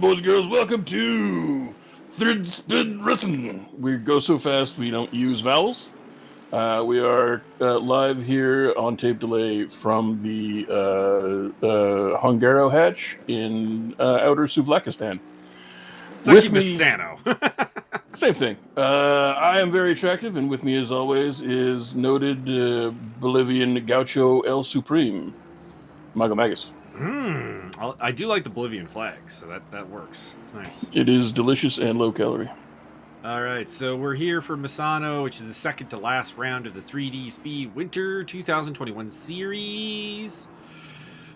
boys and girls. Welcome to Third Spin Wrestling. We go so fast we don't use vowels. We are live here on tape delay from the Hungaro Hatch in outer Suvlakistan. It's actually Misano. Same thing. I am very attractive, and with me, as always, is noted Bolivian gaucho El Supreme, Magas. I do like the Bolivian flag, so that works. It's nice. It is delicious and low calorie. All right, so we're here for Misano, which is the second to last round of the 3D Speed Winter 2021 series.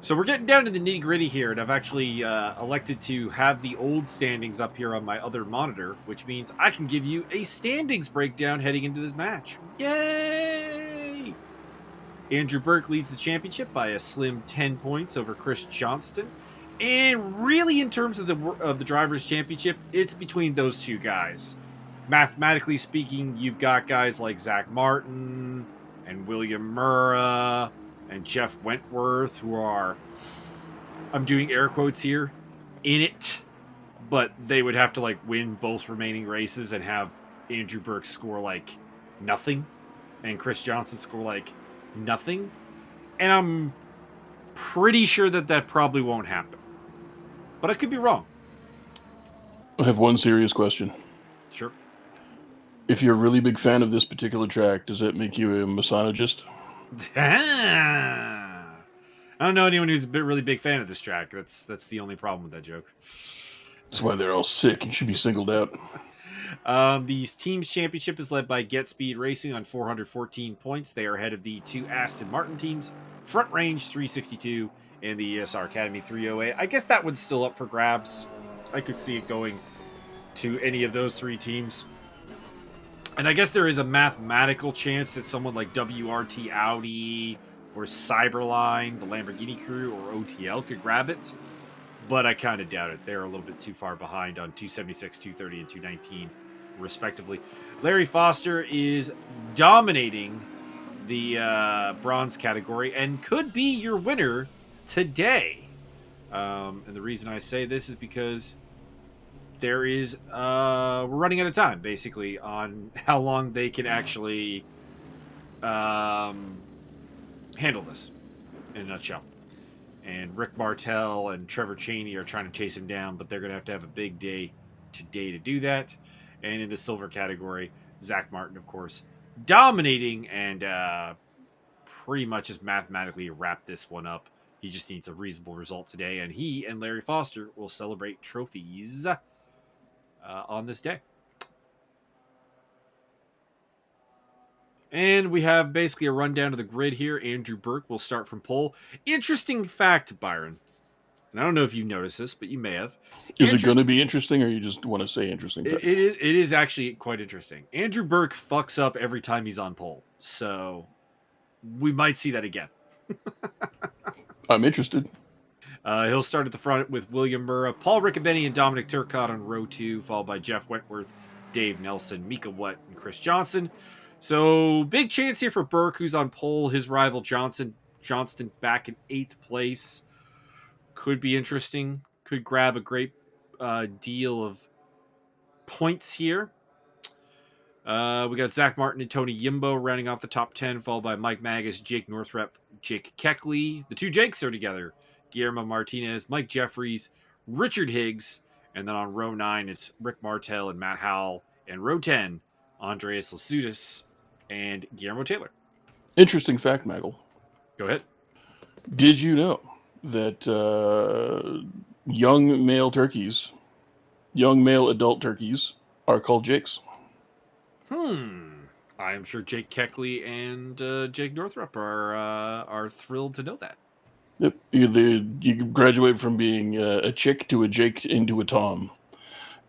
So we're getting down to the nitty gritty here, and I've actually elected to have the old standings up here on my other monitor, which means I can give you a standings breakdown heading into this match. Yay! Andrew Burke leads the championship by a slim 10 points over Chris Johnston. And really, in terms of the Drivers' Championship, it's between those two guys. Mathematically speaking, you've got guys like Zach Martin and William Murrah and Jeff Wentworth, who are, I'm doing air quotes here, in it. But they would have to win both remaining races and have Andrew Burke score nothing. And Chris Johnson score nothing. And I'm pretty sure that probably won't happen. But I could be wrong. I have one serious question. Sure. If you're a really big fan of this particular track, does that make you a misogyist? I don't know anyone who's a really big fan of this track. That's the only problem with that joke. That's why they're all sick and should be singled out. The team's championship is led by Get Speed Racing on 414 points. They are ahead of the two Aston Martin teams, Front Range 362 and the ESR Academy 308. I guess that one's still up for grabs. I could see it going to any of those three teams. And I guess there is a mathematical chance that someone like WRT Audi or Cyberline, the Lamborghini crew, or OTL could grab it. But I kind of doubt it. They're a little bit too far behind on 276, 230, and 219, respectively. Larry Foster is dominating the bronze category and could be your winner today. And the reason I say this is because there is we're running out of time, basically, on how long they can actually handle this in a nutshell. And Rick Martel and Trevor Chaney are trying to chase him down, but they're going to have a big day today to do that. And in the silver category, Zach Martin, of course, dominating and pretty much just mathematically wrap this one up. He just needs a reasonable result today, and he and Larry Foster will celebrate trophies on this day. And we have basically a rundown of the grid here. Andrew Burke will start from pole. Interesting fact, Byron. And I don't know if you've noticed this, but you may have. Is it going to be interesting, or you just want to say interesting fact? It is actually quite interesting. Andrew Burke fucks up every time he's on pole. So we might see that again. I'm interested. He'll start at the front with William Murrah, Paul Riccobeni, and Dominic Turcotte on row 2, followed by Jeff Wentworth, Dave Nelson, Mika Watt, and Chris Johnson. So, big chance here for Burke, who's on pole. His rival Johnston back in 8th place. Could be interesting. Could grab a great deal of points here. We got Zach Martin and Tony Yimbo rounding off the top 10, followed by Mike Magas, Jake Northrup, Jake Keckley. The two Jakes are together. Guillermo Martinez, Mike Jeffries, Richard Higgs. And then on row 9, it's Rick Martel and Matt Howell. And row 10, Andreas Lasudis and Guillermo Taylor. Interesting fact, Maggle. Go ahead. Did you know that young male adult turkeys, are called Jakes? I am sure Jake Keckley and Jake Northrup are thrilled to know that. Yep. You graduate from being a chick to a Jake into a Tom.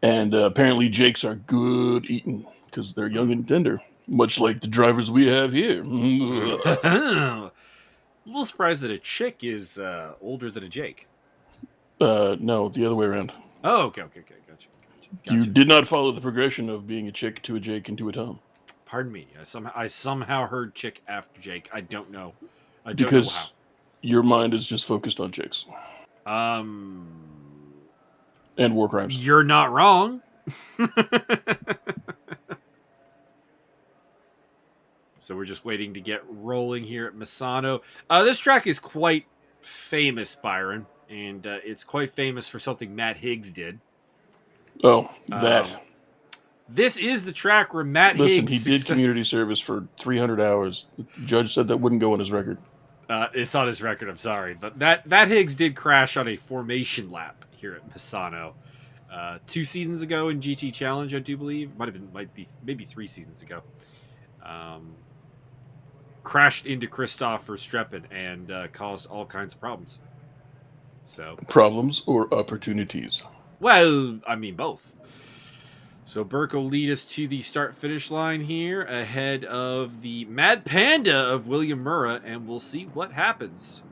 And apparently Jakes are good eating because they're young and tender, much like the drivers we have here. A little surprised that a chick is older than a Jake. No, the other way around. Oh, okay. Gotcha. You did not follow the progression of being a chick to a Jake into a Tom. Pardon me. I somehow heard chick after Jake. I don't know. Because know how. Your mind is just focused on chicks. And war crimes. You're not wrong. So we're just waiting to get rolling here at Misano. This track is quite famous, Byron, and it's quite famous for something Matt Higgs did. Oh, that. This is the track where Matt Listen, Higgs... he did community service for 300 hours. The judge said that wouldn't go on his record. It's on his record, I'm sorry. But that Higgs did crash on a formation lap here at Misano 2 seasons ago in GT Challenge, I do believe. Might be maybe 3 seasons ago. Crashed into Christoph Verstappen and caused all kinds of problems. So problems or opportunities? Well, I mean both. So Burke will lead us to the start-finish line here ahead of the Mad Panda of William Murrah, and we'll see what happens.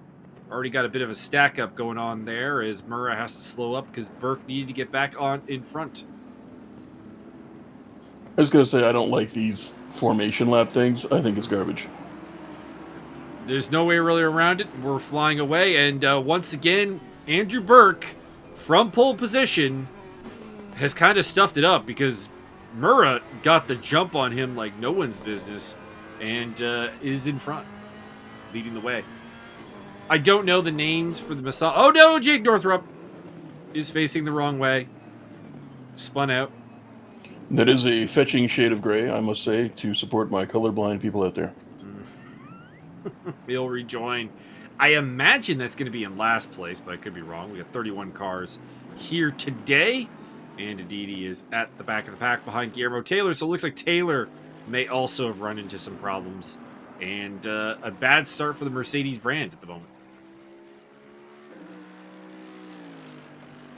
Already got a bit of a stack-up going on there as Murrah has to slow up because Burke needed to get back on in front. I was going to say, I don't like these formation lap things. I think it's garbage. There's no way really around it. We're flying away, and once again, Andrew Burke, from pole position, has kind of stuffed it up because Murrah got the jump on him like no one's business and is in front, leading the way. I don't know the names for the Misano. Oh no, Jake Northrup is facing the wrong way. Spun out. That is a fetching shade of gray, I must say, to support my colorblind people out there. He'll rejoin. I imagine that's going to be in last place, but I could be wrong. We got 31 cars here today. And indeed, he is at the back of the pack behind Guillermo Taylor. So it looks like Taylor may also have run into some problems. And a bad start for the Mercedes brand at the moment.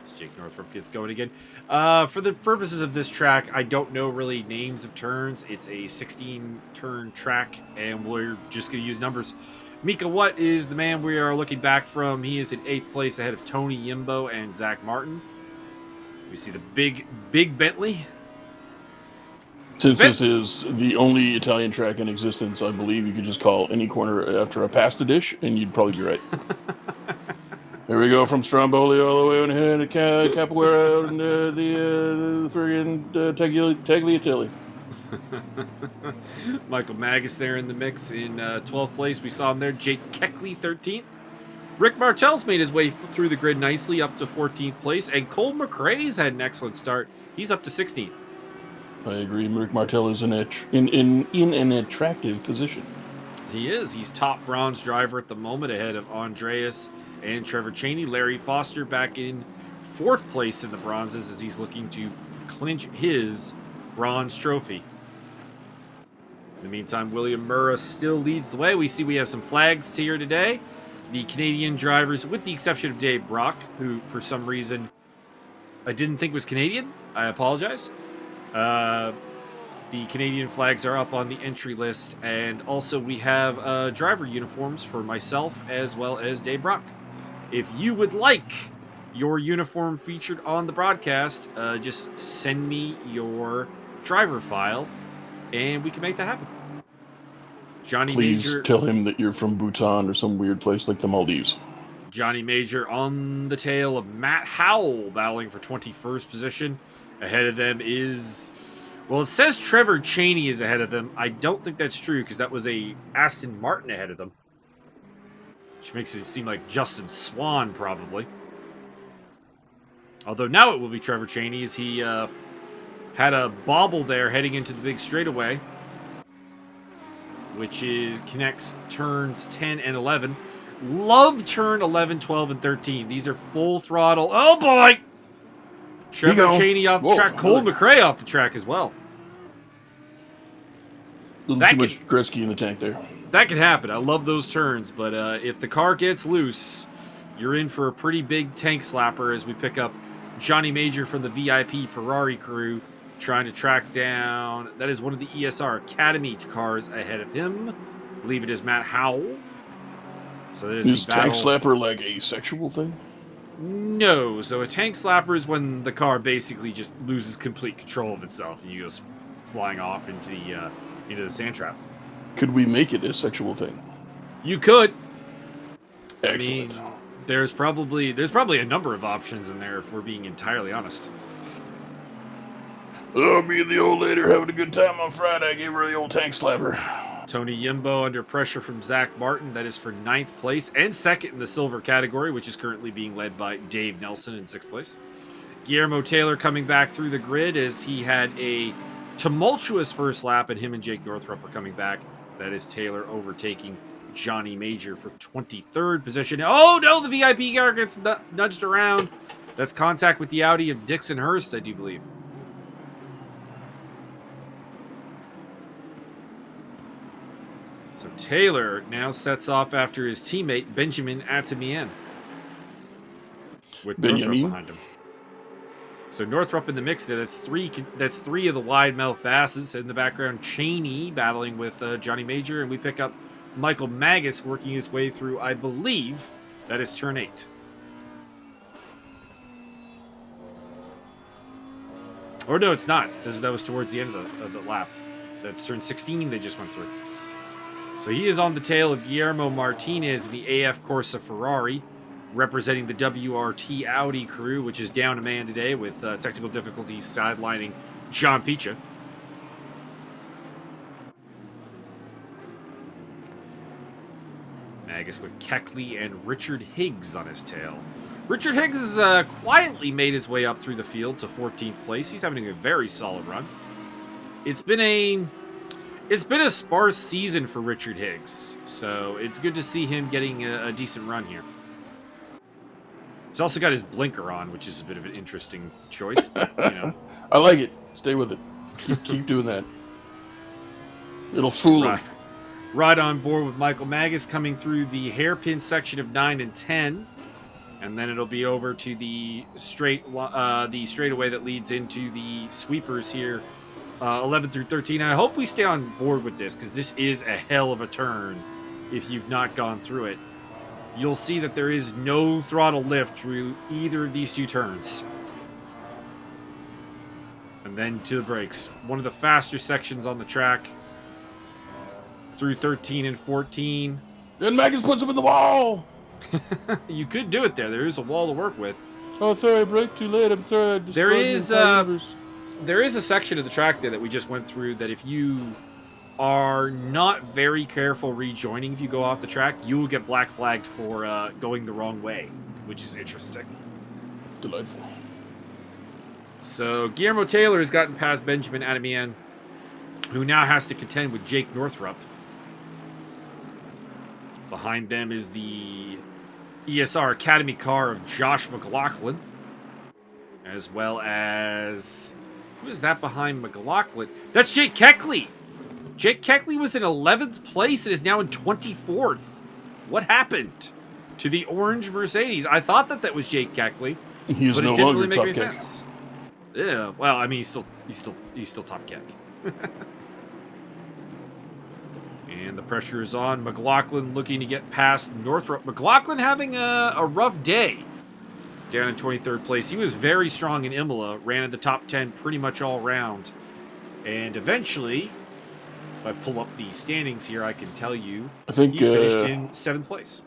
As Jake Northrup gets going again. For the purposes of this track, I don't know really names of turns. It's a 16-turn track, and we're just going to use numbers. Mika Watt is the man we are looking back from. He is in 8th place ahead of Tony Yimbo and Zach Martin. We see the big Bentley. Since this is the only Italian track in existence, I believe you could just call any corner after a pasta dish, and you'd probably be right. There we go from Stromboli all the way on ahead to Capoeira out in the friggin' Tagliatelle. Michael Magas there in the mix in 12th place. We saw him there. Jake Keckley, 13th. Rick Martell's made his way through the grid nicely up to 14th place, and Cole McRae's had an excellent start. He's up to 16th. I agree. Rick Martell is in an attractive position. He is. He's top bronze driver at the moment, ahead of Andreas and Trevor Chaney. Larry Foster back in 4th place in the bronzes as he's looking to clinch his bronze trophy. In the meantime, William Murrah still leads the way. We see we have some flags here today. The Canadian drivers, with the exception of Dave Brock, who for some reason I didn't think was Canadian. I apologize. The Canadian flags are up on the entry list, and also we have driver uniforms for myself as well as Dave Brock. If you would like your uniform featured on the broadcast, just send me your driver file, and we can make that happen. Johnny Please Major, tell him that you're from Bhutan or some weird place like the Maldives. Johnny Major on the tail of Matt Howell, battling for 21st position. Ahead of them is... Well, it says Trevor Chaney is ahead of them. I don't think that's true because that was a Aston Martin ahead of them. Which makes it seem like Justin Swan, probably. Although now it will be Trevor Chaney as he had a bobble there heading into the big straightaway, which connects turns 10 and 11. Love turn 11, 12, and 13. These are full throttle. Oh, boy! Trevor Chaney off the track. Cole McRae off the track as well. A little too much Gretzky in the tank there. That can happen. I love those turns, but if the car gets loose, you're in for a pretty big tank slapper as we pick up Johnny Major from the VIP Ferrari crew, trying to track down... That is one of the ESR Academy cars ahead of him. I believe it is Matt Howell. So that is the battle. Tank slapper like a sexual thing? No. So a tank slapper is when the car basically just loses complete control of itself and you go flying off into the sand trap. Could we make it a sexual thing? You could. Excellent. I mean, There's probably a number of options in there if we're being entirely honest. Oh, me and the old lady are having a good time on Friday. I gave her the old tank slapper. Tony Yimbo under pressure from Zach Martin. That is for 9th place and 2nd in the silver category, which is currently being led by Dave Nelson in 6th place. Guillermo Taylor coming back through the grid as he had a tumultuous first lap, and him and Jake Northrup are coming back. That is Taylor overtaking Johnny Major for 23rd position. Oh no, the VIP car gets nudged around. That's contact with the Audi of Dixon Hurst, I do believe. So Taylor now sets off after his teammate Benjamin Atamian, with Northrup behind him. So Northrup in the mix there. That's three of the wide mouth basses. In the background, Cheney battling with Johnny Major, and we pick up Michael Magas working his way through, I believe, that is turn 8. Or no, it's not. That was towards the end of the lap. That's turn 16 they just went through. So he is on the tail of Guillermo Martinez in the AF Corsa Ferrari, representing the WRT Audi crew, which is down a man today with technical difficulties sidelining John Picha. Magus with Keckley and Richard Higgs on his tail. Richard Higgs has quietly made his way up through the field to 14th place. He's having a very solid run. It's been a sparse season for Richard Higgs, so it's good to see him getting a decent run here. He's also got his blinker on, which is a bit of an interesting choice. But, you know. I like it. Stay with it. Keep doing that. It'll fool him. Right on board with Michael Magus coming through the hairpin section of 9 and 10. And then it'll be over to the straightaway that leads into the sweepers here, 11 through 13. I hope we stay on board with this, because this is a hell of a turn if you've not gone through it. You'll see that there is no throttle lift through either of these two turns. And then to the brakes. One of the faster sections on the track through 13 and 14. Then Magus puts him in the wall. You could do it there. There is a wall to work with. Oh, sorry, I braked too late. I'm sorry. There is a section of the track there that we just went through that if you are not very careful rejoining, if you go off the track, you will get black flagged for going the wrong way, which is interesting. Delightful. So Guillermo Taylor has gotten past Benjamin Adamian, who now has to contend with Jake Northrup. Behind them is the ESR Academy car of Josh McLaughlin, as well as... Who is that behind McLaughlin? That's Jake Keckley! Jake Keckley was in 11th place and is now in 24th. What happened to the orange Mercedes? I thought that was Jake Keckley, but it didn't really make any sense. Yeah, well, I mean, he's still top Keck. And the pressure is on. McLaughlin looking to get past Northrup. McLaughlin having a rough day down in 23rd place. He was very strong in Imola, ran in the top 10 pretty much all round. And eventually, if I pull up the standings here, I can tell you I think he finished in 7th place.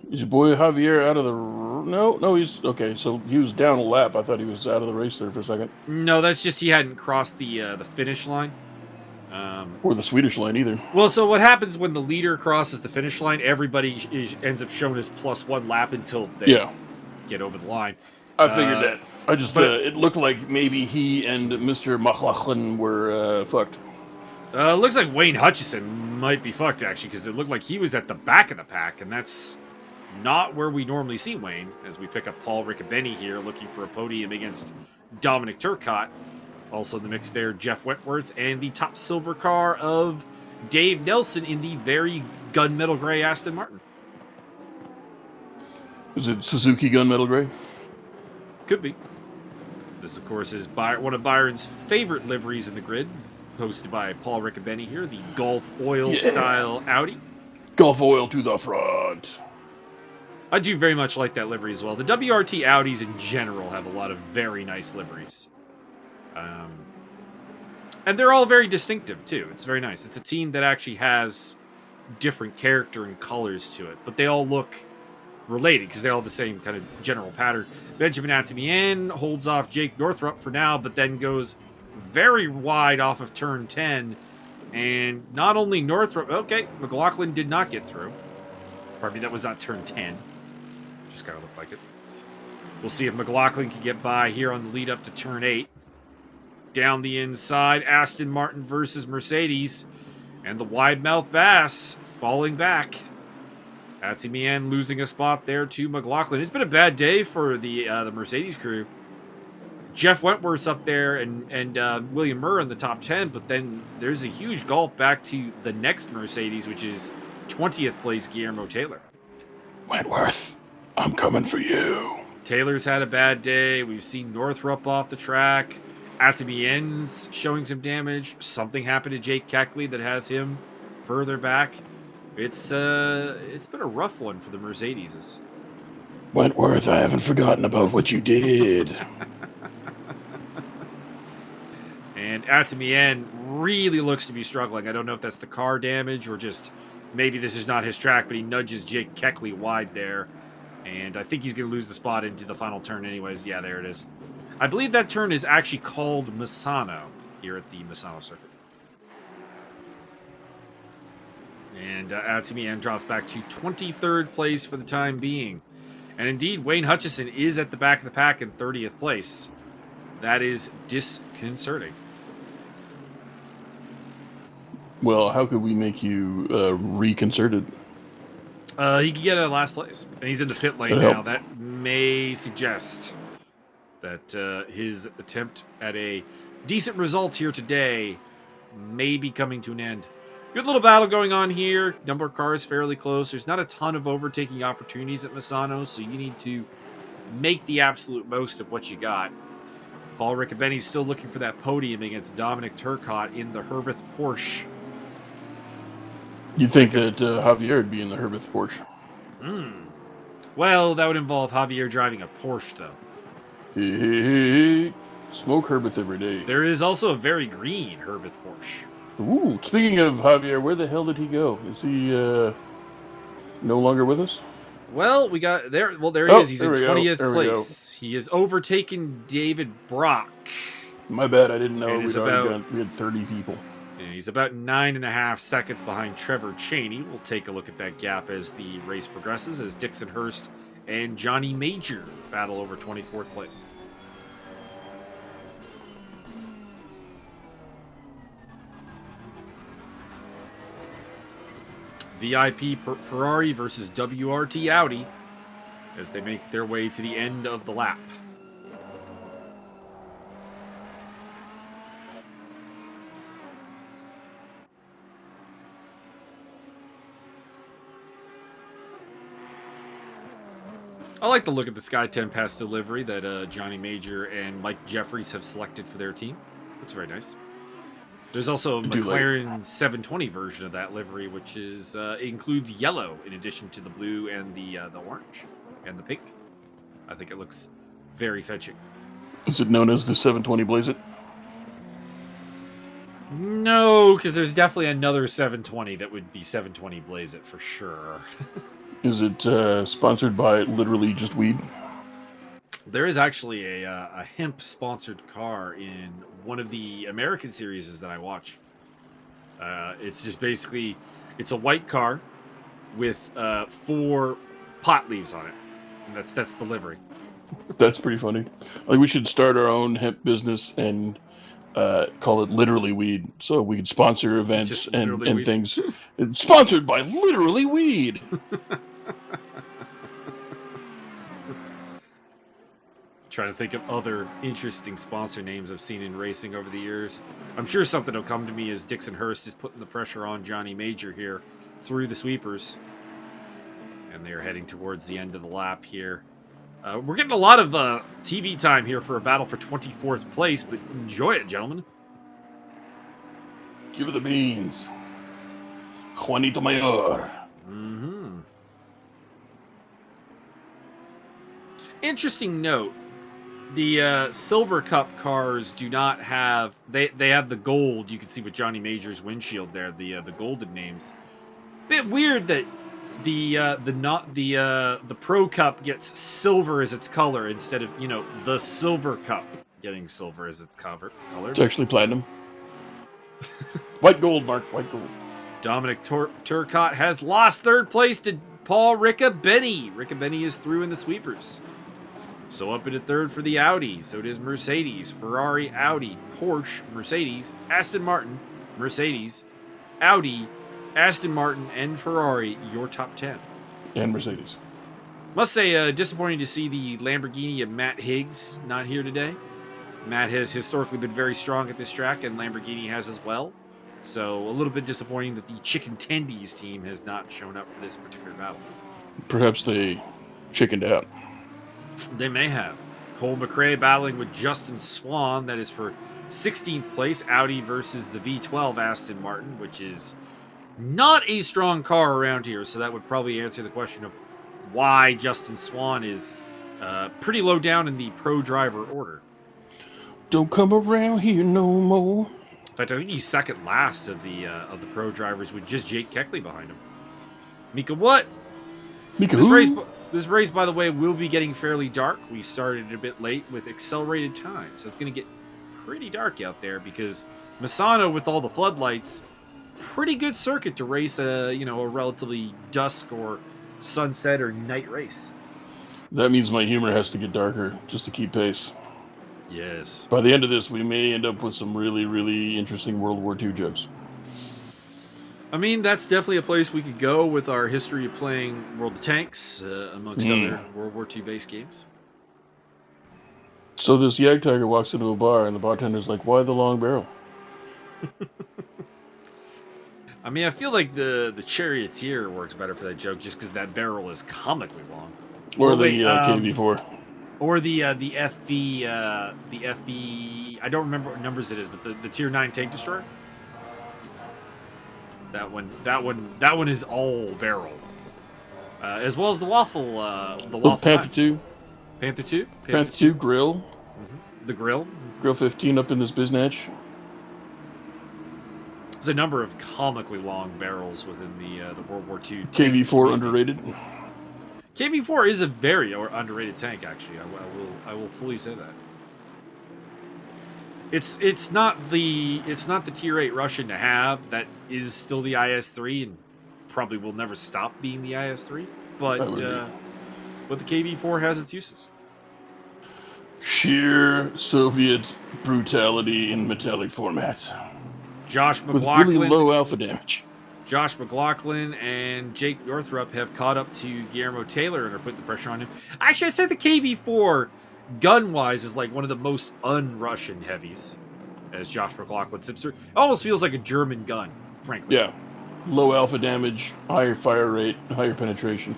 Is your boy Javier out of the... No, he's... Okay, so he was down a lap. I thought he was out of the race there for a second. No, that's just he hadn't crossed the finish line. Or the Swedish line either. Well, so what happens when the leader crosses the finish line, everybody ends up showing his +1 lap until they get over the line. I figured that. I just... it looked like maybe he and Mr. McLaughlin were fucked. Looks like Wayne Hutchison might be fucked, actually, because it looked like he was at the back of the pack, and that's not where we normally see Wayne, as we pick up Paul Riccobeni here, looking for a podium against Dominic Turcotte. Also in the mix there, Jeff Wentworth, and the top silver car of Dave Nelson in the very gunmetal gray Aston Martin. Is it Suzuki gunmetal gray? Could be. This, of course, is one of Byron's favorite liveries in the grid, hosted by Paul Riccobeni here, the Gulf Oil style Audi. Gulf Oil to the front. I do very much like that livery as well. The WRT Audis in general have a lot of very nice liveries. And they're all very distinctive, too. It's very nice. It's a team that actually has different character and colors to it, but they all look related because they all have the same kind of general pattern. Benjamin Atimien holds off Jake Northrup for now, but then goes very wide off of turn 10. And not only Northrup, okay, McLaughlin did not get through. Pardon me, that was not turn 10. Just kind of looked like it. We'll see if McLaughlin can get by here on the lead up to turn 8. Down the inside, Aston Martin versus Mercedes. And the wide mouth Bass falling back. Atimien losing a spot there to McLaughlin. It's been a bad day for the Mercedes crew. Jeff Wentworth's up there and William Murr in the top 10, but then there's a huge gulp back to the next Mercedes, which is 20th place Guillermo Taylor. Wentworth, I'm coming for you. Taylor's had a bad day. We've seen Northrup off the track. Atimien's showing some damage. Something happened to Jake Keckley that has him further back. It's been a rough one for the Mercedes. Wentworth, I haven't forgotten about what you did. And Atimien really looks to be struggling. I don't know if that's the car damage or just maybe this is not his track, but he nudges Jake Keckley wide there. And I think he's going to lose the spot into the final turn anyways. Yeah, there it is. I believe that turn is actually called Misano here at the Misano circuit. And Atimien drops back to 23rd place for the time being. And indeed, Wayne Hutchison is at the back of the pack in 30th place. That is disconcerting. Well, how could we make you reconcerted? He could get a last place. And he's in the pit lane now. That may suggest that his attempt at a decent result here today may be coming to an end. Good little battle going on here. Number of cars fairly close. There's not a ton of overtaking opportunities at Misano, so you need to make the absolute most of what you got. Paul Riccobeni's still looking for that podium against Dominic Turcotte in the Herbeth Porsche. You'd think that Javier would be in the Herbeth Porsche. Well, that would involve Javier driving a Porsche, though. Hey. Smoke Herbeth every day. There is also a very green Herbeth Porsche. Ooh, speaking of Javier, where the hell did he go? Is he no longer with us? Well, we got there. Well, there he is. He's in 20th place. He has overtaken David Brock. My bad, I didn't know we had 30 people. And he's about 9.5 seconds behind Trevor Chaney. We'll take a look at that gap as the race progresses, as Dixon Hurst and Johnny Major battle over 24th place. VIP Ferrari versus WRT Audi as they make their way to the end of the lap. I like the look at the Sky Tempest delivery that Johnny Major and Mike Jeffries have selected for their team. It's very nice. There's also a McLaren 720 version of that livery, which is includes yellow in addition to the blue and the orange and the pink. I think it looks very fetching. Is it known as the 720 Blaze It? No, because there's definitely another 720 that would be 720 Blaze It for sure. Is it sponsored by literally just weed? There is actually a hemp-sponsored car in one of the American series that I watch. It's just basically, it's a white car with 4 pot leaves on it. And that's the livery. That's pretty funny. Like, we should start our own hemp business and call it Literally Weed, so we could sponsor events and things. It's sponsored by Literally Weed. Trying to think of other interesting sponsor names I've seen in racing over the years. I'm sure something will come to me as Dixon Hurst is putting the pressure on Johnny Major here through the sweepers. And they're heading towards the end of the lap here. We're getting a lot of TV time here for a battle for 24th place, but enjoy it, gentlemen. Give it the beans. Juanito Mayor. Interesting note. The Silver Cup cars do not have... They have the gold. You can see with Johnny Major's windshield there, the golden names. Bit weird that the Pro Cup gets silver as its color instead of the Silver Cup getting silver as its color. It's actually platinum. White gold, Mark. White gold. Dominic Turcotte has lost third place to Paul Riccobeni. Riccobeni is through in the sweepers. So up into third for the Audi. So it is Mercedes, Ferrari, Audi, Porsche, Mercedes, Aston Martin, Mercedes, Audi, Aston Martin, and Ferrari, your top 10. And Mercedes. Must say, disappointing to see the Lamborghini of Matt Higgs not here today. Matt has historically been very strong at this track, and Lamborghini has as well. So a little bit disappointing that the Chicken Tendies team has not shown up for this particular battle. Perhaps they chickened out. They may have. Cole McRae battling with Justin Swan. That is for 16th place. Audi versus the V12 Aston Martin, which is not a strong car around here. So that would probably answer the question of why Justin Swan is pretty low down in the pro driver order. Don't come around here no more. In fact, I think he's second last of the pro drivers with just Jake Keckley behind him. Mika, what? Mika, this race, by the way, will be getting fairly dark. We started a bit late with accelerated time, so it's going to get pretty dark out there because Misano, with all the floodlights, pretty good circuit to race a relatively dusk or sunset or night race. That means my humor has to get darker just to keep pace. Yes. By the end of this, we may end up with some really, really interesting World War II jokes. I mean, that's definitely a place we could go with our history of playing World of Tanks, amongst other World War II based games. So this Yag Tiger walks into a bar, and the bartender's like, "Why the long barrel?" I mean, I feel like the Charioteer works better for that joke, just because that barrel is comically long. Or the KV4. Or the FV, I don't remember what numbers it is, but the Tier 9 Tank Destroyer. That one is all barrel. As well as the Waffle, Panther 2. Panther 2? Panther 2 grill. Mm-hmm. The grill. Grill 15 up in this biznatch. There's a number of comically long barrels within the World War II. KV4 underrated. KV4 is a very underrated tank, actually. I will fully say that. It's not the Tier 8 Russian to have. That is still the IS-3 and probably will never stop being the IS-3. But the KV4 has its uses. Sheer Soviet brutality in metallic format. Josh McLaughlin. With really low alpha damage. Josh McLaughlin and Jake Northrup have caught up to Guillermo Taylor and are putting the pressure on him. Actually, I'd say the KV4, gun-wise, is like one of the most un-Russian heavies, as Josh McLaughlin sips through. It almost feels like a German gun, frankly. Yeah. Low alpha damage, higher fire rate, higher penetration.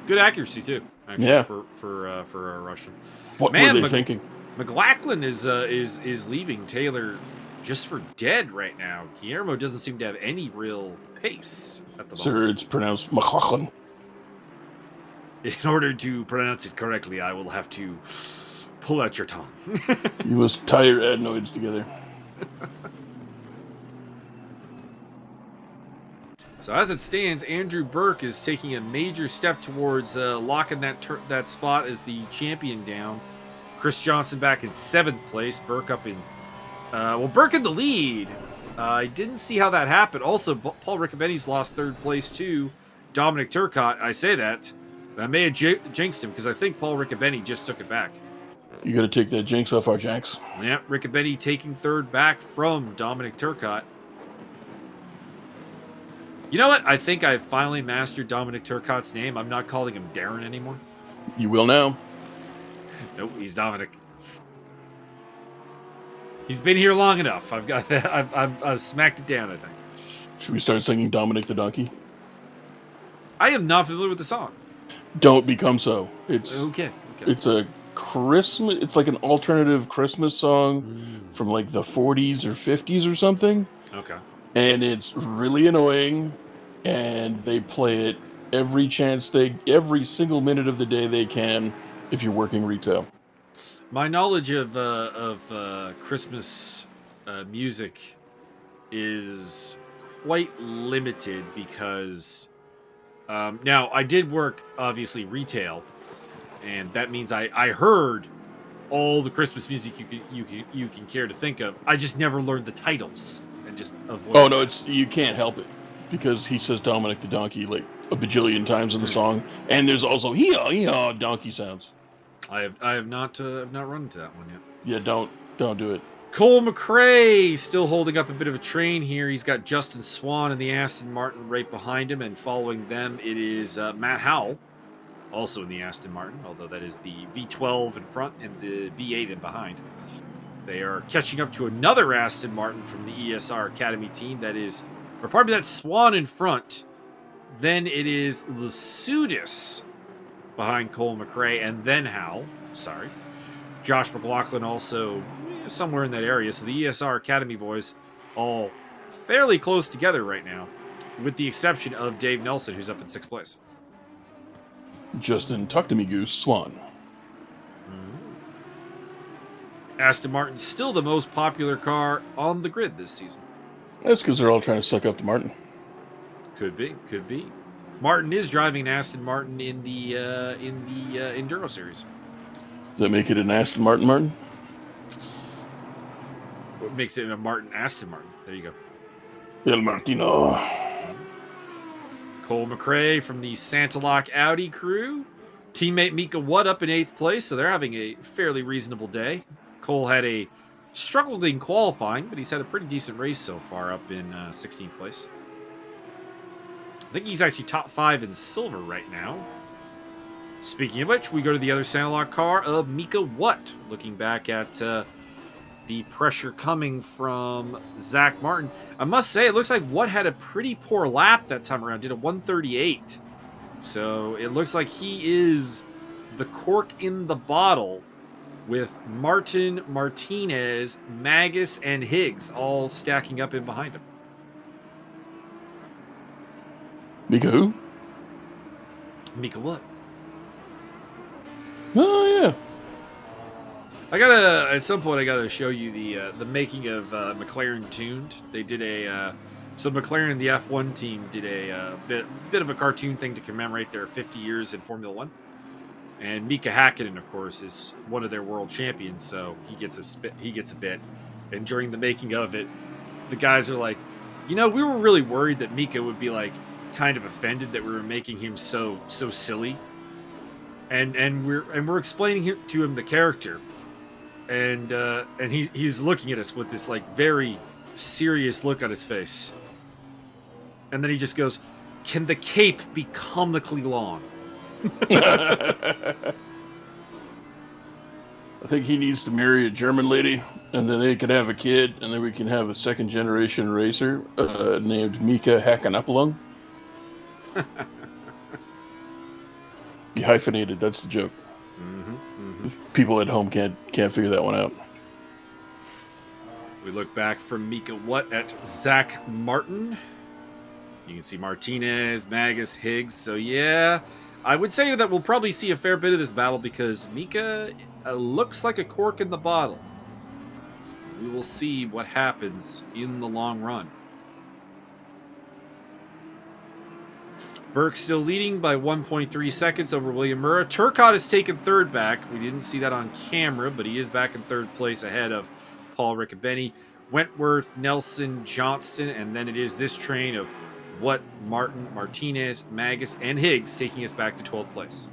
Good accuracy, too, actually, yeah. for a Russian. What were they thinking? McLaughlin is leaving Taylor just for dead right now. Guillermo doesn't seem to have any real pace at the moment. Sir, it's pronounced McLaughlin. In order to pronounce it correctly, I will have to pull out your tongue. You must tie your adenoids together. So as it stands, Andrew Burke is taking a major step towards locking that spot as the champion down. Chris Johnson back in 7th place. Burke up in... Burke in the lead. I didn't see how that happened. Also, Paul Riccobeni's lost 3rd place too. Dominic Turcotte, I say that. I may have jinxed him because I think Paul Riccobeni just took it back. You got to take that jinx off our Janks. Yeah, Riccobeni taking 3rd back from Dominic Turcotte. You know what? I think I've finally mastered Dominic Turcotte's name. I'm not calling him Darren anymore. You will now. Nope, he's Dominic. He's been here long enough. I've got that. I've smacked it down, I think. Should we start singing Dominic the Donkey? I am not familiar with the song. Don't become so. It's okay. It's a Christmas. It's like an alternative Christmas song from like the 40s or 50s or something. Okay. And it's really annoying, and they play it every single minute of the day they can if you're working retail. My knowledge of Christmas music is quite limited because Now, I did work, obviously, retail, and that means I heard all the Christmas music you can care to think of. I just never learned the titles and just avoided. Oh no, you can't help it because he says Dominic the donkey like a bajillion times in the song, and there's also hee-haw donkey sounds. I have not run into that one yet. Yeah, don't do it. Cole McRae still holding up a bit of a train here. He's got Justin Swan and the Aston Martin right behind him, and following them it is Matt Howell, also in the Aston Martin, although that is the V12 in front and the V8 in behind. They are catching up to another Aston Martin from the ESR Academy team. That is, or pardon me, that's Swan in front. Then it is Lasudis behind Cole McRae, and then Howell. Sorry. Josh McLaughlin also somewhere in that area. So the ESR Academy boys all fairly close together right now, with the exception of Dave Nelson, who's up in 6th place. Justin, talk to me, Goose. Swan. Aston Martin's still the most popular car on the grid this season. That's because they're all trying to suck up to Martin. Could be. Martin is driving an Aston Martin in the Enduro Series. Does that make it an Aston Martin? What makes it a Martin Aston Martin? There you go. El Martino. Cole McRae from the Santa Lock Audi crew. Teammate Mika Wood up in 8th place, so they're having a fairly reasonable day. Cole had a struggled in qualifying, but he's had a pretty decent race so far, up in 16th place. I think he's actually top 5 in silver right now. Speaking of which, we go to the other Santa Lock car of Mika Watt, looking back at the pressure coming from Zach Martin. I must say, it looks like Watt had a pretty poor lap that time around, did a 138. So it looks like he is the cork in the bottle, with Martin, Martinez, Magas, and Higgs all stacking up in behind him. Mika who? Mika what? Oh yeah. At some point I gotta show you the making of McLaren Tuned. They did so McLaren, the F1 team, did a bit of a cartoon thing to commemorate their 50 years in Formula One. And Mika Hakkinen, of course, is one of their world champions, so he gets a bit. And during the making of it, the guys are like, we were really worried that Mika would be like kind of offended that we were making him so silly. And we're explaining to him the character, and he's looking at us with this like very serious look on his face, and then he just goes, "Can the cape be comically long?" I think he needs to marry a German lady, and then they could have a kid, and then we can have a second generation racer named Mika Hakkinen. He hyphenated. That's the joke. People at home can't figure that one out. We look back from Mika Watt at Zach Martin. You can see Martinez, Magas, Higgs. So yeah, I would say that we'll probably see a fair bit of this battle because Mika looks like a cork in the bottle. We will see what happens in the long run. Burke still leading by 1.3 seconds over William Murrah. Turcotte has taken third back. We didn't see that on camera, but he is back in third place ahead of Paul Riccobeni, Wentworth, Nelson, Johnston, and then it is this train of Watt, Martin, Martinez, Magas, and Higgs taking us back to 12th place.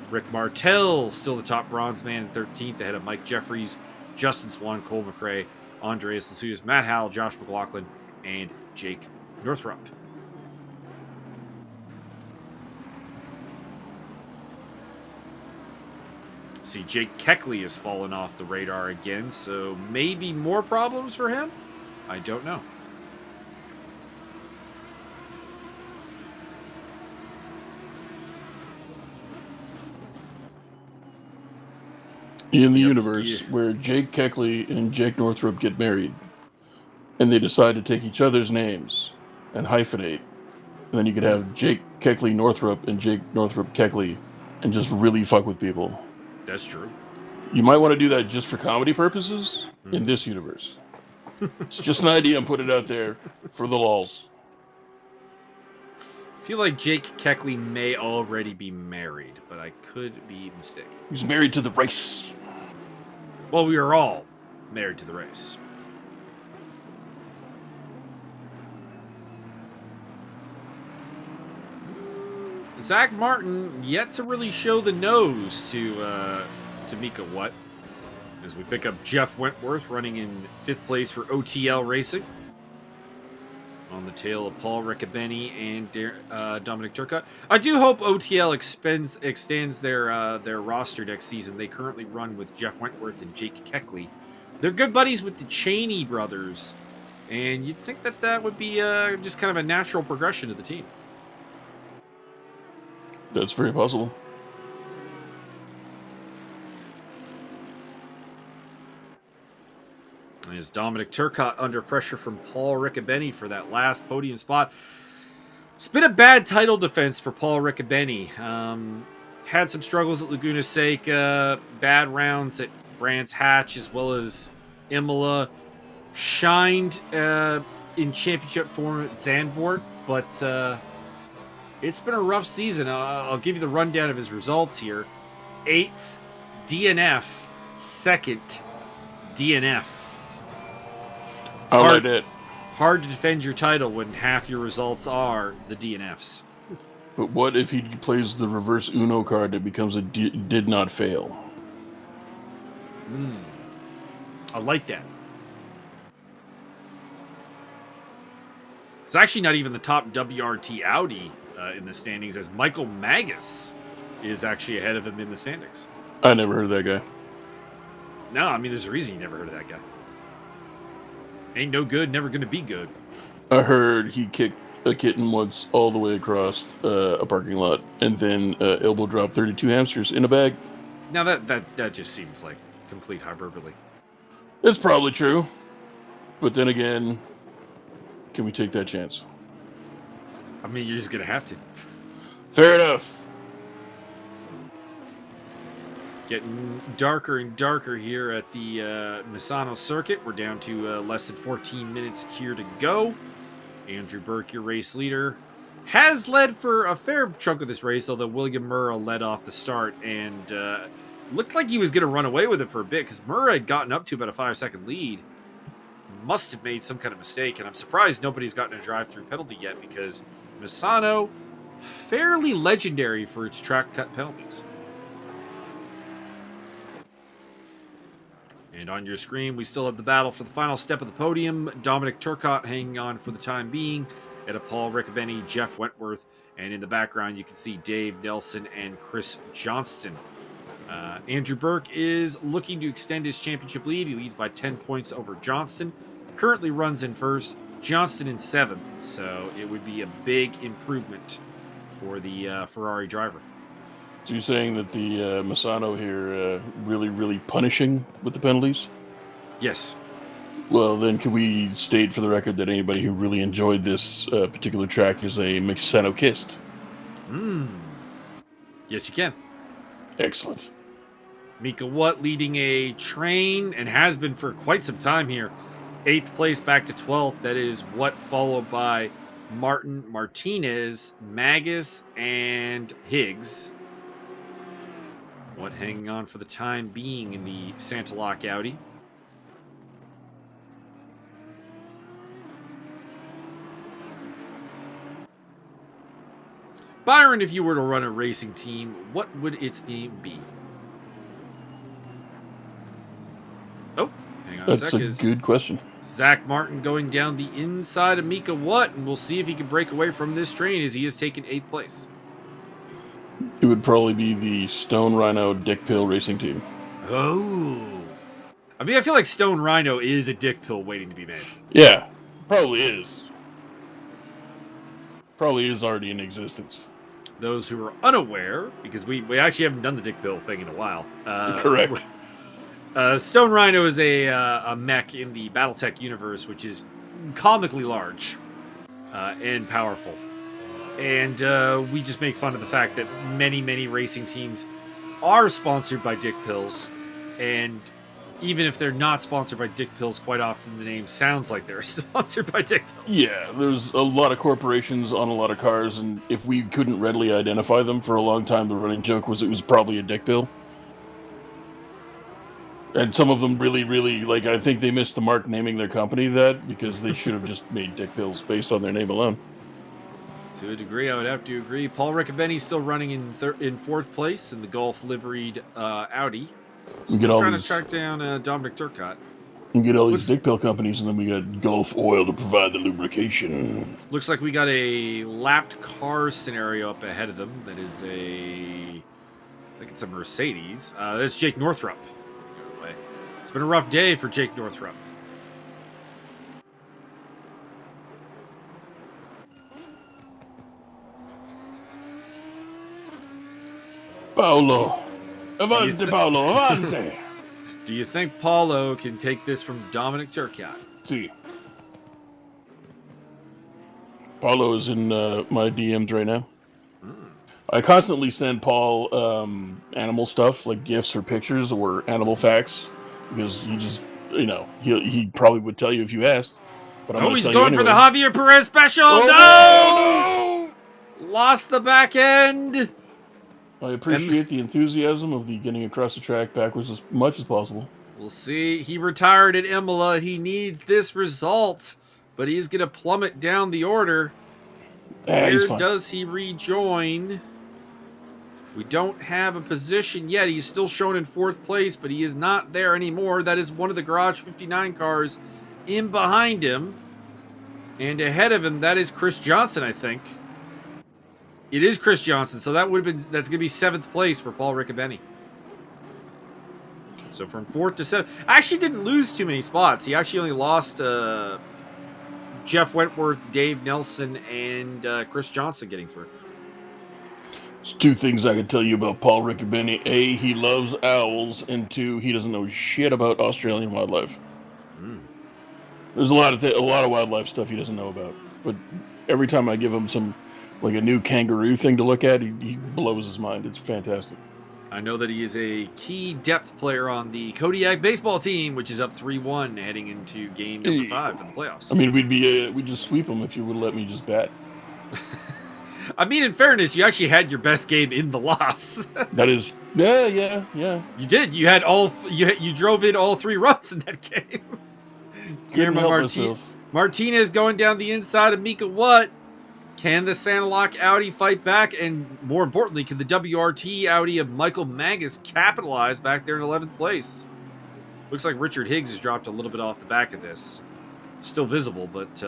Rick Martel still the top bronze man in 13th ahead of Mike Jeffries, Justin Swan, Cole McRae, Andreas Lasudis, Matt Howell, Josh McLaughlin, and Jake Northrup. See, Jake Keckley has fallen off the radar again, so maybe more problems for him? I don't know. In the universe where Jake Keckley and Jake Northrup get married, and they decide to take each other's names and hyphenate, and then you could have Jake Keckley Northrup and Jake Northrup Keckley and just really fuck with people. That's true. You might want to do that just for comedy purposes in this universe. It's just an idea. I'm putting it out there for the lols. feel like Jake Keckley may already be married, but I could be mistaken. He's married to the race. Well, we are all married to the race. Zach Martin yet to really show the nose to Mika What, as we pick up Jeff Wentworth running in 5th place for OTL Racing. On the tail of Paul Riccobeni and Dominic Turcotte. I do hope OTL extends their roster next season. They currently run with Jeff Wentworth and Jake Keckley. They're good buddies with the Cheney brothers, and you'd think that would be just kind of a natural progression of the team. That's very possible. Is Dominic Turcotte under pressure from Paul Riccobeni for that last podium spot? It's been a bad title defense for Paul Riccobeni. Had some struggles at Laguna Seca, bad rounds at Brands Hatch as well as Imola. Shined in championship form at Zandvoort, but it's been a rough season. I'll give you the rundown of his results here. 8th DNF, 2nd DNF. Hard to defend your title when half your results are the DNFs. But what if he plays the reverse Uno card that becomes a did not fail? I like that. It's actually not even the top WRT Audi in the standings, as Michael Magas is actually ahead of him in the standings. I never heard of that guy. No, I mean, there's a reason you never heard of that guy. Ain't no good, never gonna be good. I heard he kicked a kitten once all the way across a parking lot and then elbow dropped 32 hamsters in a bag. Now that just seems like complete hyperbole. It's probably true. But then again, can we take that chance? I mean, you're just gonna have to. Fair enough. Getting darker and darker here at the Misano circuit. We're down to less than 14 minutes here to go. Andrew Burke, your race leader, has led for a fair chunk of this race, although William Murrah led off the start and looked like he was going to run away with it for a bit because Murrah had gotten up to about a 5-second lead. Must have made some kind of mistake, and I'm surprised nobody's gotten a drive-through penalty yet because Misano, fairly legendary for its track cut penalties. And on your screen, we still have the battle for the final step of the podium. Dominic Turcotte hanging on for the time being at a Paul Riccobeni, Jeff Wentworth, and in the background you can see Dave Nelson and Chris Johnston. Andrew Burke is looking to extend his championship lead. He leads by 10 points over Johnston. Currently runs in 1st, Johnston in 7th, so it would be a big improvement for the Ferrari driver. So you're saying that the Misano here really punishing with the penalties? Yes. Well, then can we state for the record that anybody who really enjoyed this particular track is a Misano-kist? Yes, you can. Excellent. Mika What leading a train and has been for quite some time here. 8th place back to 12th. That is What, followed by Martin, Martinez, Magas, and Higgs. What hanging on for the time being in the Santa Lock Audi. Byron, if you were to run a racing team, what would its name be? Oh, hang on a sec. That's a good question. Zach Martin going down the inside of Mika What, and we'll see if he can break away from this train as he has taken 8th place. It would probably be the Stone Rhino Dick Pill Racing Team. Oh. I mean, I feel like Stone Rhino is a dick pill waiting to be made. Yeah, probably is. Probably is already in existence. Those who are unaware, because we actually haven't done the dick pill thing in a while. Correct. Stone Rhino is a mech in the Battletech universe, which is comically large and powerful. And we just make fun of the fact that many racing teams are sponsored by dick pills. And even if they're not sponsored by Dick Pills, quite often the name sounds like they're sponsored by Dick Pills. Yeah, there's a lot of corporations on a lot of cars, and if we couldn't readily identify them for a long time, the running joke was it was probably a dick pill. And some of them really, really, like, I think they missed the mark naming their company that, because they should have just made dick pills based on their name alone. To a degree, I would have to agree. Paul Riccobeni's still running in fourth place in the Golf liveried Audi. Still trying to track down Dominic Turcotte. And get all these dick pill companies, and then we got Gulf Oil to provide the lubrication. Looks like we got a lapped car scenario up ahead of them. That is I think it's a Mercedes. That's Jake Northrup. It's been a rough day for Jake Northrup. Paolo. Avante, Paolo, avante. Do you think Paulo can take this from Dominic Turcotte? See. Paulo is in my DMs right now. I constantly send Paul animal stuff, like gifs or pictures or animal facts, because he just, he probably would tell you if you asked. But he's going for the Javier Perez special. Oh, no! Lost the back end. I appreciate the enthusiasm of the getting across the track backwards as much as possible. We'll see. He retired at Imola. He needs this result, but he's going to plummet down the order. Where does he rejoin? We don't have a position yet. He's still shown in fourth place, but he is not there anymore. That is one of the Garage 59 cars in behind him. And ahead of him, that is Chris Johnson, I think. It is Chris Johnson, so that's going to be seventh place for Paul Riccobeni. So from fourth to seventh, I actually didn't lose too many spots. He actually only lost Jeff Wentworth, Dave Nelson, and Chris Johnson getting through. There's two things I can tell you about Paul Riccobeni. A, he loves owls, and two, he doesn't know shit about Australian wildlife. There's a lot of wildlife stuff he doesn't know about. But every time I give him a new kangaroo thing to look at, he blows his mind. It's fantastic. I know that he is a key depth player on the Kodiak baseball team, which is up 3-1 heading into game number 5 for the playoffs. I mean, we'd just sweep them if you would let me just bat. I mean, in fairness, you actually had your best game in the loss. That is, yeah. You did. You had you drove in all 3 runs in that game. Couldn't help myself. Martinez going down the inside of Mika Watt. Can the Sanilock Audi fight back? And more importantly, can the WRT Audi of Michael Magas capitalize back there in 11th place? Looks like Richard Higgs has dropped a little bit off the back of this. Still visible, but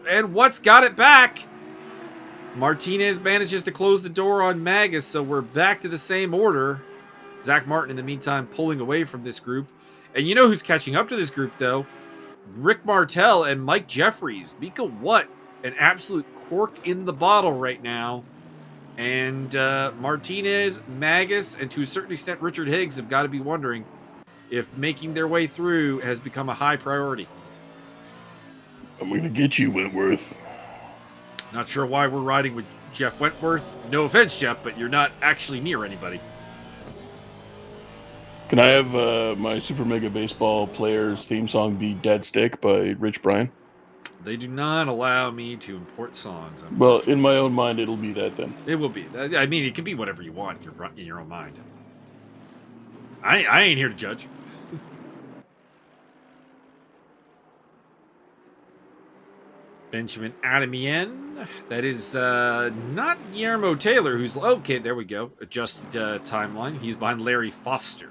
and Watt's got it back. Martinez manages to close the door on Magas, so we're back to the same order. Zach Martin, in the meantime, pulling away from this group. And you know who's catching up to this group, though? Rick Martel and Mike Jeffries. Mika Watt, an absolute cork in the bottle right now. And Martinez, Magas, and to a certain extent Richard Higgs have got to be wondering if making their way through has become a high priority. I'm going to get you, Wentworth. Not sure why we're riding with Jeff Wentworth. No offense, Jeff, but you're not actually near anybody. Can I have my Super Mega Baseball Players theme song be Dead Stick by Rich Brian? They do not allow me to import songs. Well, in my own mind, it'll be that then. It will be. I mean, it can be whatever you want in your own mind. I ain't here to judge. Benjamin Adamien. That is not Guillermo Taylor, who's... Okay, there we go. Adjusted timeline. He's behind Larry Foster.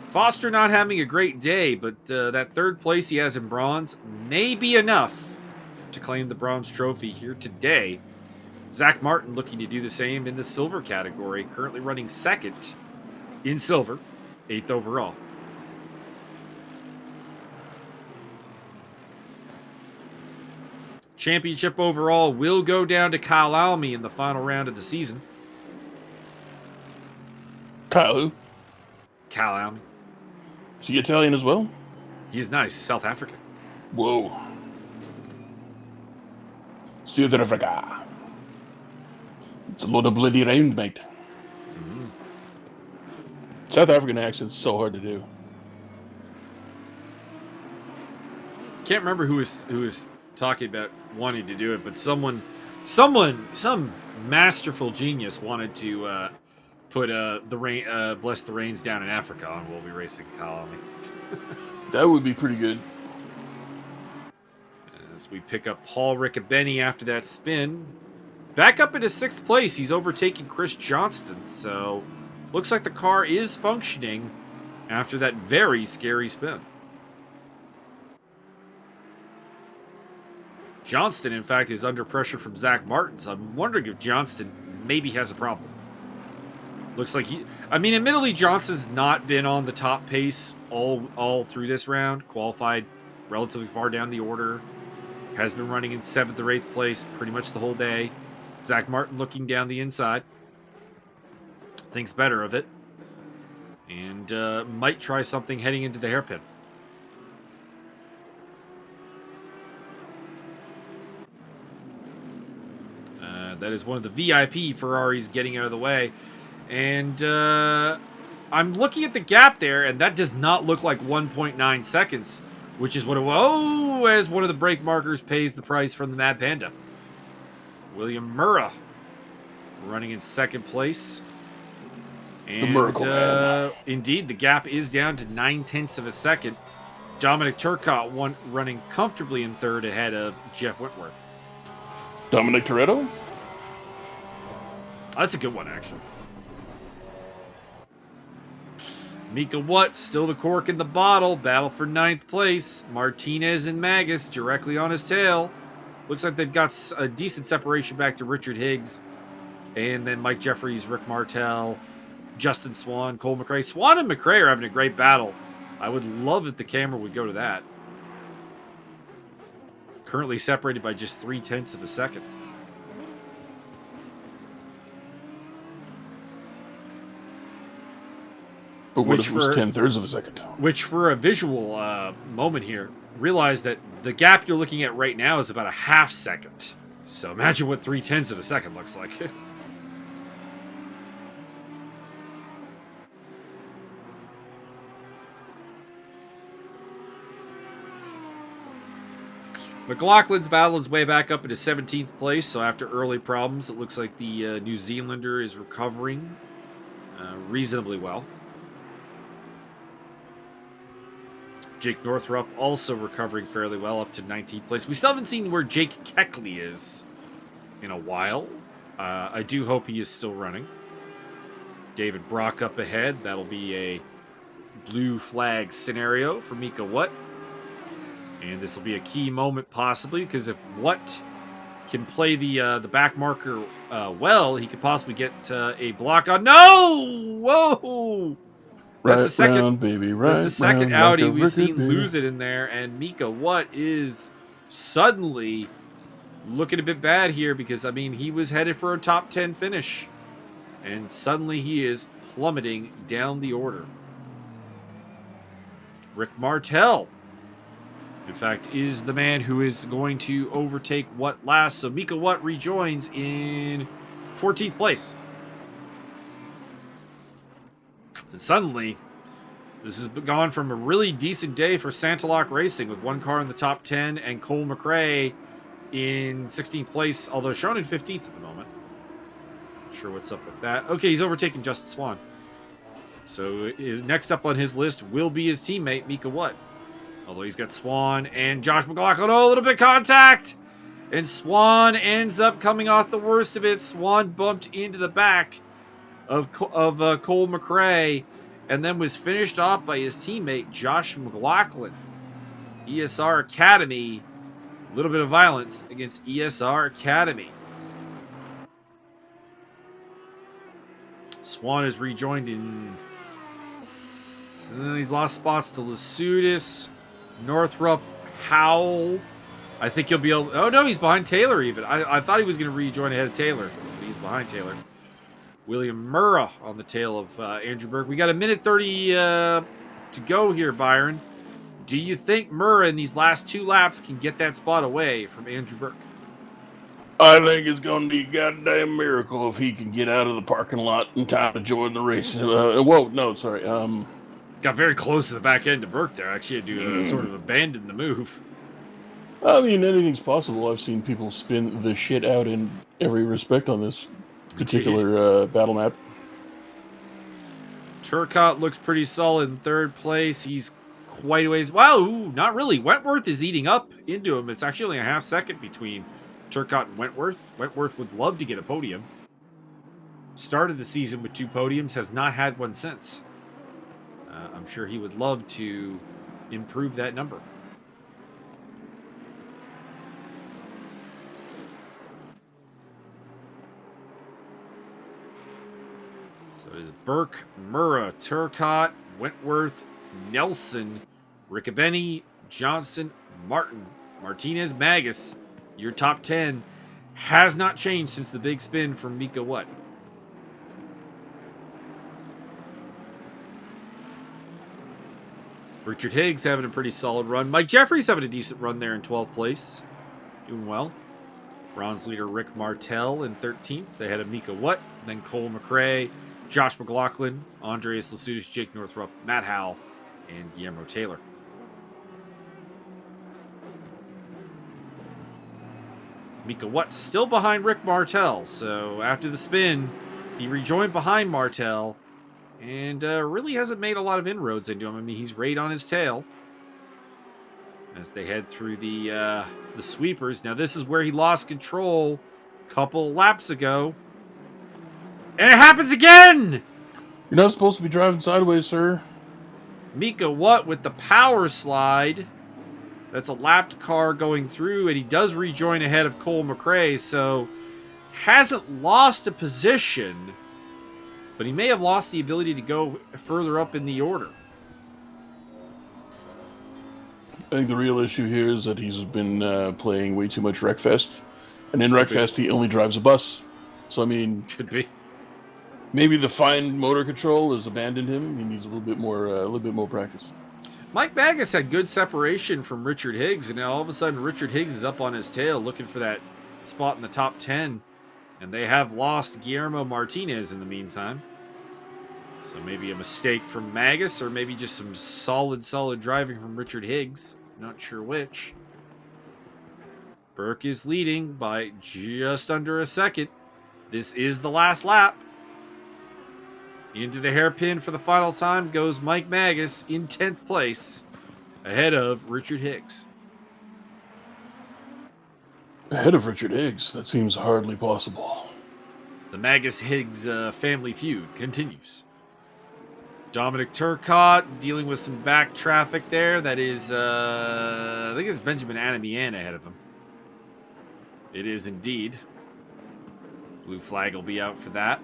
Foster not having a great day, but that third place he has in bronze may be enough to claim the bronze trophy here today. Zach Martin looking to do the same in the silver category, currently running second in silver, 8th overall. Championship overall will go down to Kyle Almy in the final round of the season. Kyle who? Kyle Almy. Is he Italian as well? He is nice. South African. Whoa. South Africa. It's a lot of bloody round, mate. South African accent's so hard to do. Can't remember who was talking about wanting to do it, but some masterful genius wanted to put the rain, bless the rains down in Africa on We'll Be Racing column. That would be pretty good. As we pick up Paul Riccobeni after that spin, back up into 6th place. He's overtaking Chris Johnston, so looks like the car is functioning after that very scary spin. Johnston, in fact, is under pressure from Zach Martin, so I'm wondering if Johnston maybe has a problem. Looks like admittedly, Johnston's not been on the top pace all through this round. Qualified relatively far down the order. Has been running in 7th or 8th place pretty much the whole day. Zach Martin looking down the inside. Thinks better of it. And might try something heading into the hairpin. That is one of the VIP Ferraris getting out of the way. And I'm looking at the gap there, and that does not look like 1.9 seconds, which is what it was, as one of the brake markers pays the price from the Mad Panda. William Murrah running in 2nd place. And, the Miracle Man. Indeed, the gap is down to 9/10 of a second. Dominic Turcotte running comfortably in 3rd ahead of Jeff Whitworth. Dominic Toretto? That's a good one, actually. Mika Watt, still the cork in the bottle. Battle for 9th place. Martinez and Magas directly on his tail. Looks like they've got a decent separation back to Richard Higgs. And then Mike Jeffries, Rick Martel, Justin Swan, Cole McRae. Swan and McRae are having a great battle. I would love if the camera would go to that. Currently separated by just 0.3 of a second. But what if it was 10/3 of a second? Which, for a visual moment here, realize that the gap you're looking at right now is about a 0.5 second. So imagine what 0.3 of a second looks like. McLaughlin's battled his way back up into 17th place, so after early problems, it looks like the New Zealander is recovering reasonably well. Jake Northrup also recovering fairly well, up to 19th place. We still haven't seen where Jake Keckley is in a while. I do hope he is still running. David Brock up ahead. That'll be a blue flag scenario for Mika Watt. And this will be a key moment, possibly, because if Watt can play the back marker well, he could possibly get a block on. No! Whoa! That's the second, round, baby, right that's the second round, Audi like we've seen baby. lose it in there, and Mika Watt is suddenly looking a bit bad here because, I mean, he was headed for a top 10 finish, and suddenly he is plummeting down the order. Rick Martel, in fact, is the man who is going to overtake Watt last, so Mika Watt rejoins in 14th place. And suddenly, this has gone from a really decent day for Santalock Racing with one car in the top 10 and Cole McRae in 16th place, although shown in 15th at the moment. Not sure what's up with that. Okay, he's overtaken Justin Swan. So next up on his list will be his teammate, Mika Watt. Although he's got Swan and Josh McLaughlin. Oh, a little bit of contact! And Swan ends up coming off the worst of it. Swan bumped into the back of Cole McRae, and then was finished off by his teammate Josh McLaughlin. ESR Academy, a little bit of violence against ESR Academy. Swan is rejoined in. He's lost spots to Lasudis, Northrup, Howell. I think he'll be able. Oh no, he's behind Taylor even. I thought he was going to rejoin ahead of Taylor, but he's behind Taylor. William Murrah on the tail of Andrew Burke. We got a minute 30 to go here, Byron. Do you think Murrah in these last 2 laps can get that spot away from Andrew Burke? I think it's going to be a goddamn miracle if he can get out of the parking lot in time to join the race. Whoa, no, sorry. Got very close to the back end of Burke there. Actually had to sort of abandon the move. I mean, anything's possible. I've seen people spin the shit out in every respect on this particular battle map. Turcotte looks pretty solid in third place. He's quite a ways. Wow, not really. Wentworth is eating up into him. It's actually only a half second between Turcotte and Wentworth. Wentworth would love to get a podium. Started the season with 2 podiums, has not had one since. I'm sure he would love to improve that number. So it is Burke, Murrah, Turcotte, Wentworth, Nelson, Riccobeni, Johnson, Martin, Martinez, Magas. Your top 10 has not changed since the big spin from Mika What? Richard Higgs having a pretty solid run. Mike Jeffries having a decent run there in 12th place. Doing well. Bronze leader Rick Martel in 13th. They had a Mika What, then Cole McRae, Josh McLaughlin, Andreas Lasudis, Jake Northrup, Matt Howell, and Guillermo Taylor. Mika What still behind Rick Martel. So after the spin, he rejoined behind Martel and really hasn't made a lot of inroads into him. I mean, he's right on his tail as they head through the sweepers. Now, this is where he lost control a couple laps ago. And it happens again! You're not supposed to be driving sideways, sir. Mika What with the power slide. That's a lapped car going through, and he does rejoin ahead of Cole McRae, so hasn't lost a position, but he may have lost the ability to go further up in the order. I think the real issue here is that he's been playing way too much Wreckfest, and in Wreckfest he only drives a bus. So I mean, Could be. Maybe the fine motor control has abandoned him. He needs a little bit more practice. Mike Magas had good separation from Richard Higgs, and now all of a sudden Richard Higgs is up on his tail looking for that spot in the top 10. And they have lost Guillermo Martinez in the meantime. So maybe a mistake from Magas, or maybe just some solid driving from Richard Higgs. Not sure which. Burke is leading by just under a second. This is the last lap. Into the hairpin for the final time goes Mike Magas in 10th place, ahead of Richard Higgs. Ahead of Richard Higgs? That seems hardly possible. The Magas-Higgs family feud continues. Dominic Turcotte dealing with some back traffic there. That is, I think it's Benjamin Anamian ahead of him. It is indeed. Blue flag will be out for that.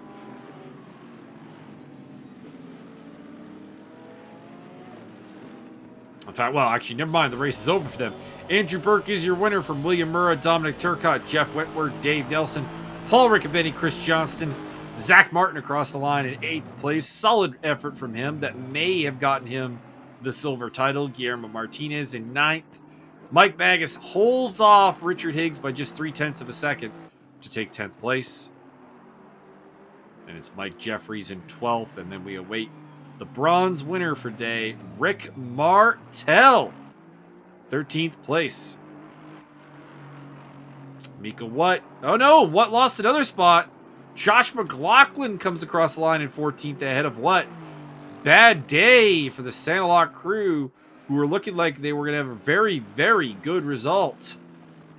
In fact, well, actually, never mind. The race is over for them. Andrew Burke is your winner from William Murrah, Dominic Turcotte, Jeff Wentworth, Dave Nelson, Paul Riccobeni, Chris Johnston, Zach Martin across the line in 8th place. Solid effort from him that may have gotten him the silver title. Guillermo Martinez in 9th. Mike Magas holds off Richard Higgs by just 0.3 of a second to take 10th place. And it's Mike Jeffries in 12th, and then we await the bronze winner for day, Rick Martel, 13th place. Mika What? Oh no, What lost another spot. Josh McLaughlin comes across the line in 14th ahead of What? Bad day for the Santa crew, who were looking like they were going to have a very, very good result.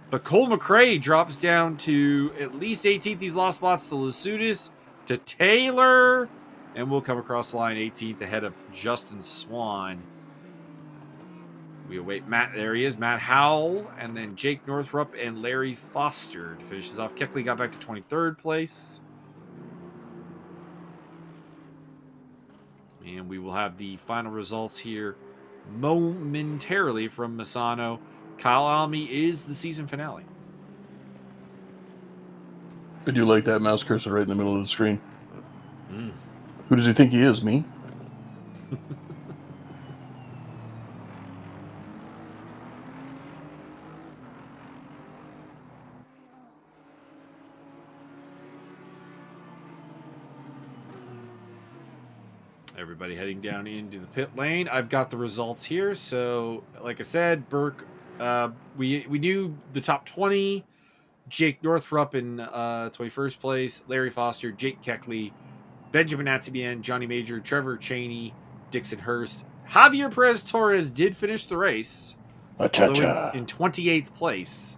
But Cole McRae drops down to at least 18th. He's lost spots to Lasudis, to Taylor, and we'll come across the line 18th ahead of Justin Swan. We await Matt. There he is, Matt Howell, and then Jake Northrup and Larry Foster to finish this off. Keckley got back to 23rd place. And we will have the final results here momentarily from Misano. Kyle Almy is the season finale. I do like that mouse cursor right in the middle of the screen. Who does he think he is, me? Everybody heading down into the pit lane. I've got the results here. So, like I said, Burke, we knew the top 20. Jake Northrup in 21st place. Larry Foster, Jake Keckley, Benjamin Atzibian, Johnny Major, Trevor Cheney, Dixon Hurst. Javier Perez Torres did finish the race, although in 28th place.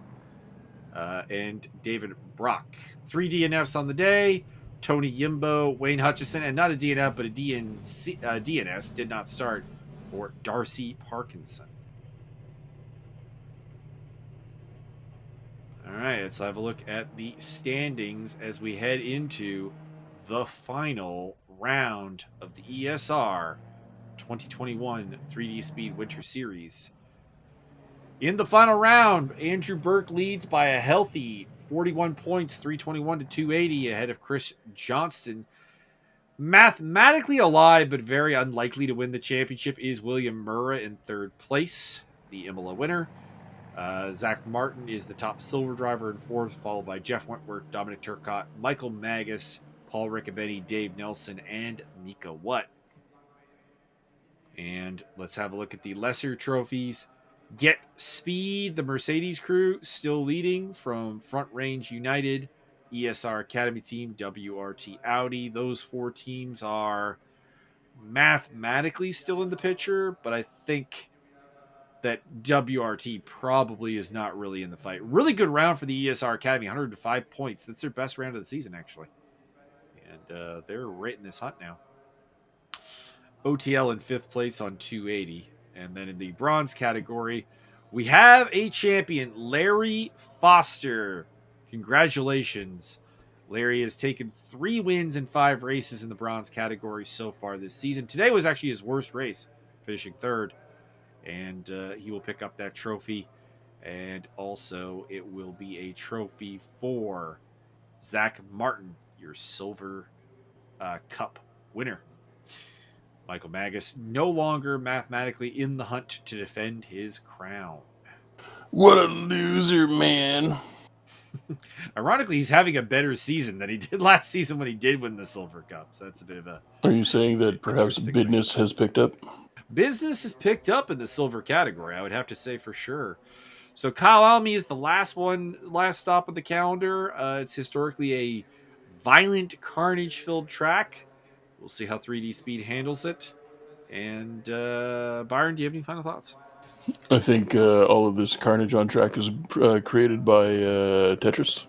And David Brock. 3 DNFs on the day. Tony Yimbo, Wayne Hutchison, and not a DNF, but a DNS did not start for Darcy Parkinson. All right, let's have a look at the standings as we head into the final round of the ESR 2021 3D Speed Winter Series. In the final round, Andrew Burke leads by a healthy 41 points, 321 to 280, ahead of Chris Johnston. Mathematically alive, but very unlikely to win the championship, is William Murrah in third place, the Imola winner. Zach Martin is the top silver driver in fourth, followed by Jeff Wentworth, Dominic Turcotte, Michael Magas, Paul Riccobeni, Dave Nelson, and Mika Watt. And let's have a look at the lesser trophies. Get Speed, the Mercedes crew, still leading from Front Range United, ESR Academy Team, WRT Audi. Those 4 teams are mathematically still in the picture, but I think that WRT probably is not really in the fight. Really good round for the ESR Academy, 105 points. That's their best round of the season, actually. And they're right in this hunt now. OTL in 5th place on 280. And then in the bronze category, we have a champion, Larry Foster. Congratulations. Larry has taken 3 wins in 5 races in the bronze category so far this season. Today was actually his worst race, finishing 3rd. And he will pick up that trophy. And also, it will be a trophy for Zach Martin, your Silver Cup winner. Michael Magas no longer mathematically in the hunt to defend his crown. What a loser, man. Ironically, he's having a better season than he did last season when he did win the Silver Cup. So that's a bit of a... Are you saying that perhaps business has picked up? Business has picked up in the silver category, I would have to say for sure. So Kyle Almy is the last stop on the calendar. It's historically a violent, carnage-filled track. We'll see how 3D Speed handles it. And Byron, do you have any final thoughts? I think all of this carnage on track is created by Tetris.